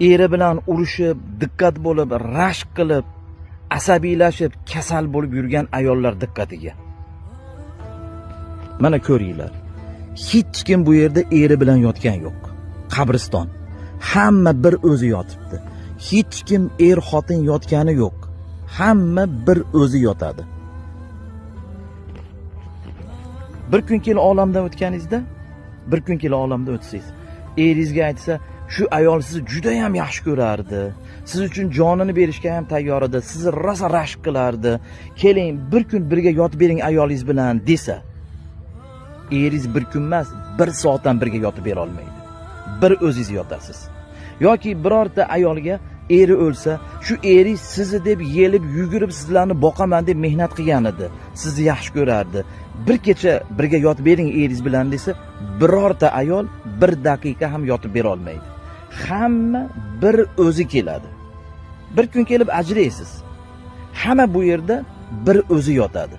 eri bilan urushib, diqqat bo'lib, rashk qilib, asabiylashib, kasal bo'lib yurgan ayollar diqqatiga. Mana ko'ringlar. Hech kim bu yerda eri bilan yotgan yo'q. Qabriston. Hamma bir o'zi yotibdi. Hech kim er xotin yotgani yo'q. Hamma bir o'zi yotadi. Bir kun kelib olamdan o'tganingizda, bir kun kelib olamdan o'tsangiz, eringizga aytsa, shu ayol sizni juda ham yaxshi ko'rardi. Siz uchun jonini berishga ham tayyor edi. Sizni rosa rashk qilardi. Keling, bir kun birga yotib bering ayolingiz bilan desa, eringiz bir kun emas, bir soatdan birga yotib bera olmaydi. Bir o'zingiz yotasiz. Yoki birorta ayolga eri o'lsa, shu eri sizni deb yelib, yugurib sizlarni boqaman deb mehnat qilgan edi. Sizni yaxshi ko'rardi. Bir kecha birga yotib bering eringiz bilan desa, birorta ayol bir daqiqa ham yotib bera olmaydi. Hamma bir o'zi keladi. Bir kun kelib ajraysiz. Hamma bu yerda bir o'zi yotadi.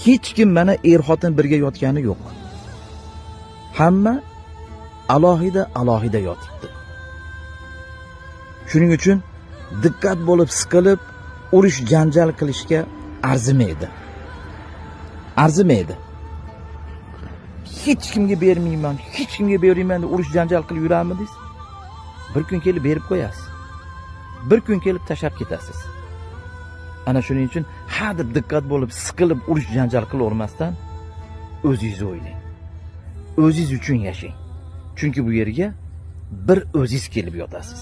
Hech kim mana er xotin birga yotgani yo'q. Hamma alohida yotibdi. Shuning uchun diqqat bo'lib, siqilib, urush janjal qilishga arzimaydi. Hech kimga bermayman, hech kimga bermayman deb urush janjal qilib yuramidingiz? Bir kun kelib berib qo'yasiz. Bir kun kelib tashab ketasiz. Ana shuning uchun hadeb diqqat bo'lib, siqilib urush janjal qilavermasdan o'zingizni o'ylang. O'zingiz uchun yashang. Chunki bu yerga bir o'zingiz kelib yotasiz.